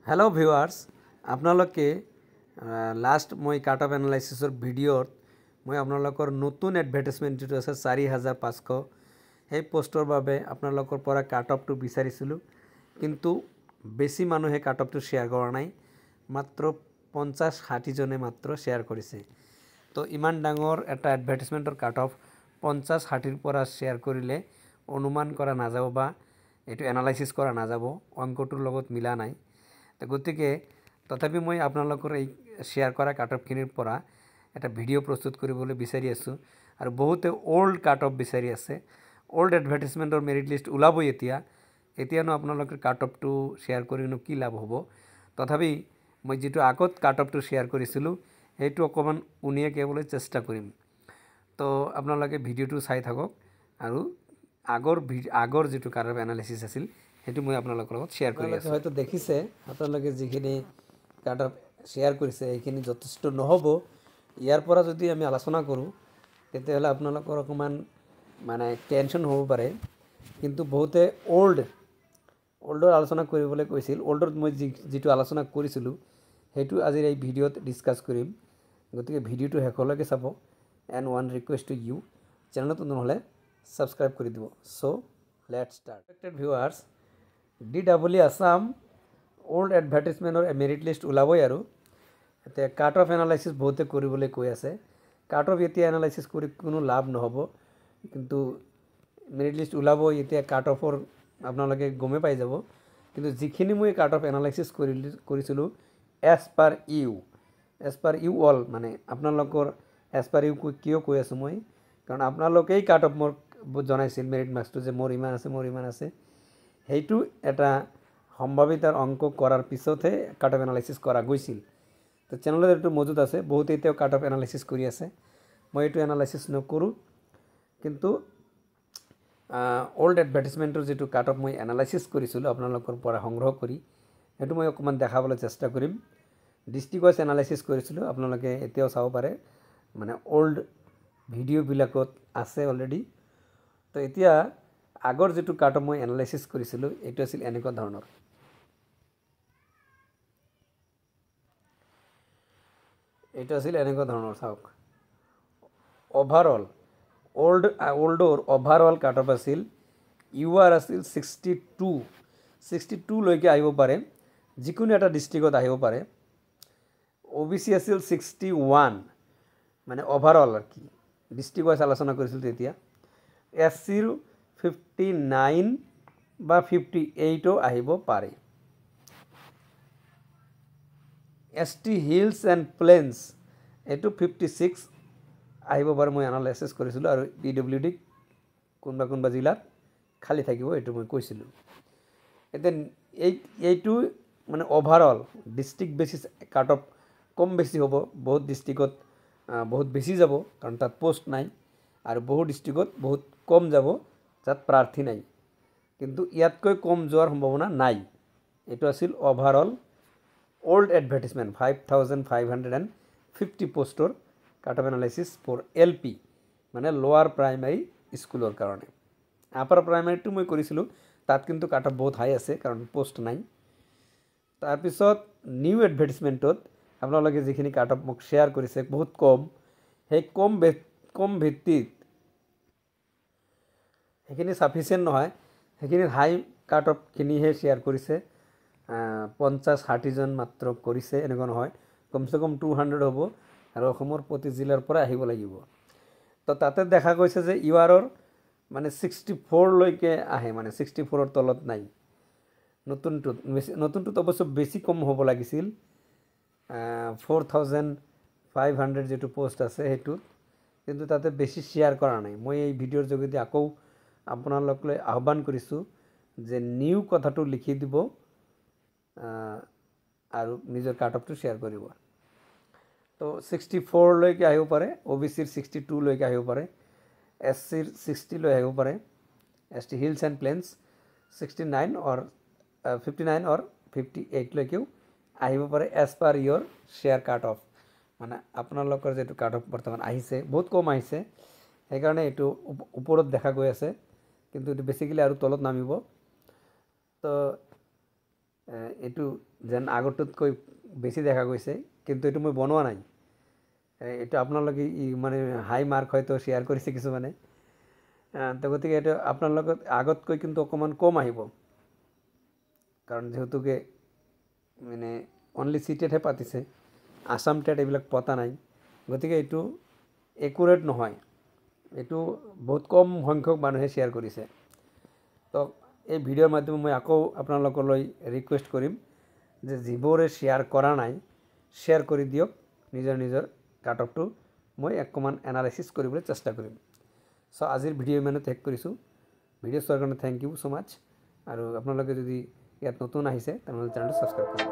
Hello viewers আপোনালোকে last মই cut off এনালাইসিসৰ ভিডিঅ'ত মই আপোনালোকৰ নতুন এডভাৰটাইজমেন্ট যেটো আছে 4500 সেই পোষ্টৰ বাবে আপোনালোকৰ পৰা কাট অফটো বিচাৰিছিলো কিন্তু বেছি মানুহে কাট অফটো শেয়াৰ কৰা নাই মাত্ৰ 50-60 জনে মাত্ৰ শেয়াৰ কৰিছে তো ইমান ডাঙৰ এটা এডভাৰটাইজমেন্টৰ কাট অফ 50-60 ৰ পৰা শেয়াৰ কৰিলে অনুমান কৰা নাযাব বা এটো এনালাইসিস কৰা নাযাব অংকটোৰ লগত মিলা নাই গতিকে তথাপি মই আপোনালোকৰ এই শেয়াৰ কৰা কাট অফখিনিৰ পৰা এটা ভিডিঅ' প্ৰস্তুত কৰিবলৈ বিচাৰি আছো আৰু বহুতে ওল্ড কাট অফ বিচাৰি আছে ওল্ড এডভাৰটাইজমেন্টৰ মেৰিট লিষ্ট ওলাবই এতিয়ানো আপোনালোকৰ কাট অফটো শেয়াৰ কৰিনো কি লাভ হ'ব তথাপি মই যেটো আগত কাট অফটো শেয়াৰ কৰিছিলো হেতু অকমান উনিয়ে কেবলৈ চেষ্টা কৰিম তো আপোনালোকে ভিডিঅ'টো চাই থাকক আৰু আগৰ যেটো কাট অফ এনালাইসিস আছিল হেতু মই আপোনালোকৰ লগত শেয়াৰ কৰি আছো হয়তো দেখিছে আপোনালোকে যিখিনি কাট অফ শেয়াৰ কৰিছে এইখিনি যথেষ্ট নহব ইয়াৰ পৰা যদি আমি আলোচনা কৰো তেতিয়াহলে আপোনালোকৰ অকমান মানে টেনশন হ'ব পাৰে কিন্তু বহুতে ওল্ডৰ আলোচনা কৰিবলৈ কৈছিল ওল্ডৰ মই যেটো আলোচনা কৰিছিলো হেতু আজিৰ এই ভিডিঅ'ত ডিসকাস কৰিম গতিকে ভিডিঅ'টো হেকলৈকে চাব and one request to you চেনেলটো নহলে সাবস্ক্ৰাইব কৰি দিব so let's start respected viewers DW Assam old এডভাৰটাইজমেন্টৰ মেৰিট লিষ্ট ওলাবই আৰু এতিয়া কাট অফ এনালাইসিস বহুতে কৰিবলৈ কৈ আছে কাট অফ এতিয়া এনালাইসিস কৰি কোনো লাভ নহব কিন্তু মেৰিট লিষ্ট ওলাবই এতিয়া কাট অফৰ আপোনালোকে গমে পাই যাব কিন্তু যিখিনি মই কাট অফ এনালাইসিস কৰিছিলো এজ পাৰ ইউ অল মানে আপোনালোকৰ এজ পাৰ ইউ কিয় কৈ আছো মই কাৰণ আপোনালোকেই কাট অফ মোৰ জনাইছিল মেৰিট মাৰ্কসটো যে মোৰ ইমান আছে হেতু এটা সম্ভাৱিতাৰ অংক কৰাৰ পিছতহে কাট অফ এনালাইসিস কৰা গৈছিল তো চেনেলত এটো মজুদ আছে বহুত এতিয়াও কাট অফ এনালাইসিস কৰি আছে মই এটো এনালাইসিস নকৰো কিন্তু ওল্ড এডভাৰটাইজমেন্টৰ যেটো কাট অফ মই এনালাইসিস কৰিছিলো আপোনালোকৰ পৰা সংগ্ৰহ কৰি এটো মই অকমান দেখাবলৈ চেষ্টা কৰিম ডিস্ট্ৰিক্ট ওয়াইজ এনালাইসিস কৰিছিলো আপোনালোকে এতিয়াও চাব পাৰে মানে ওল্ড ভিডিঅ' বিলাকত আছে অলৰেডি তো এতিয়া আগৰ যেটো কাট অফ মই এনালাইসিস কৰিছিলো এটো আছিল এনেকুৱা ধৰণৰ চাওক ওভাৰঅল ওল্ডৰ ওভাৰঅল কাট অফ আছিল ইউআৰ আছিল 62 লৈকে আহিব পাৰে যিকোনো এটা ডিস্ট্ৰিক্টত আহিব পাৰে ওবিসি আছিল 61 মানে ওভাৰঅল আৰ কি ডিস্ট্ৰিক্ট ওয়াইজ আলোচনা কৰিছিল তেতিয়া এসসিৰ 59 বা 58 আহিব পাৰে এসটি হিলস এন্ড প্লেন্স এটো 56 আহিব পাৰে মই এনালাইসিস কৰিছিলো আৰু পিডব্লিউডি কোনবা জিলাত খালি থাকিব এটো মই কৈছিলো এতেন এইটো মানে overall district basis cut off কম বেছি হ'ব বহুত ডিস্ট্ৰিক্টত বহুত বেছি যাব কাৰণ তাত পোষ্ট নাই আৰু বহুত ডিস্ট্ৰিক্টত বহুত কম যাব যাত প্ৰাৰ্থী নাই কিন্তু ইয়াতকৈ কম যোৱাৰ সম্ভাৱনা নাই এটো আছিল ওভাৰঅল old advertisement 5550 পোস্টৰ cut off analysis for LP মানে লোৱাৰ প্ৰাইমাৰী স্কুলৰ কাৰণে আপাৰ প্ৰাইমাৰীটো মই কৰিছিলো তাত কিন্তু কাট অফ বহুত হাই আছে কাৰণ পোষ্ট নাই তাৰ পিছত নিউ এডভাৰটাইজমেন্টত আপোনালোকে যিখিনি কাট অফ মোক শেয়াৰ কৰিছে বহুত কম সেই কম ভিত্তিত সেইখিনি সাফিসিয়েন্ট নহয় সেইখিনি হাই কাট অফ খিনিহে শেয়াৰ কৰিছে 50-60 জন মাত্ৰ কৰিছে এনেকুৱা নহয় কমসে কম 200 হ'ব আৰু অসমৰ প্ৰতি জিলাৰ পৰা আহিব লাগিব তো তাতে দেখা গৈছে যে ইউআৰৰ মানে 64 লৈকে আহে মানে 64 ৰ তলত নাই নতুনটো অৱশ্য বেছি কম হ'ব লাগিছিল 4500 যেটো পোষ্ট আছে হেতু কিন্তু তাতে বেছি শেয়াৰ কৰা নাই মই এই ভিডিঅ'ৰ যোগেদি আকৌ আপোনালোকলৈ আহ্বান কৰিছো যে নিউ কথাটো লিখি দিব আৰু নিজৰ কাট অফটো শেয়াৰ কৰিব তো 64 লৈকে আহিব পাৰে ওবিসিৰ 62 লৈকে আহিব পাৰে এসসিৰ 60 লৈ আহিব পাৰে ST hills and plains 59 or 59 or 58 লৈকেও আহিব পাৰে as per your share cut off মানে আপোনালোকৰ যেটো কাট অফ বৰ্তমান আহিছে বহুত কম আহিছে সেইকাৰণে এটো ওপৰত দেখা গৈ আছে কিন্তু এটো বেসিক্যালি আৰু তলত নামিব তো এইটো যেন আগতকৈ বেছি দেখা গৈছে, কিন্তু এইটো মই বনোৱা নাই। এইটো আপোনালোকে মানে হাই মাৰ্ক হয়তো শ্বেয়াৰ কৰিছে কিছুমানে, তো গতিকে এইটো আপোনালোকৰ আগতকৈ কিন্তু অকণমান কম আহিব, কাৰণ যিহেতুকে মানে অনলি চিটেডহে পাতিছে, আসাম টেট এইবিলাক পতা নাই। গতিকে এইটো একুৰেট নহয়, এইটো বহুত কম সংখ্যক মানুহে শ্বেয়াৰ কৰিছে। তো এই ভিডিঅ'ৰ মাধ্যমে মই আকৌ আপোনালোকলৈ ৰিকুৱেষ্ট কৰিম যে যিবোৰে শ্বেয়াৰ কৰা নাই শ্বেয়াৰ কৰি দিয়ক নিজৰ নিজৰ কাট অফটো, মই অকণমান এনালাইচিছ কৰিবলৈ চেষ্টা কৰিম। চ' আজিৰ ভিডিঅ' ইমানে শেষ কৰিছোঁ। ভিডিঅ' চোৱাৰ কাৰণে থেংক ইউ ছ' মাছ। আৰু আপোনালোকে যদি ইয়াত নতুন আহিছে তেনেহ'লে চেনেলটো ছাবস্ক্ৰাইব কৰিব।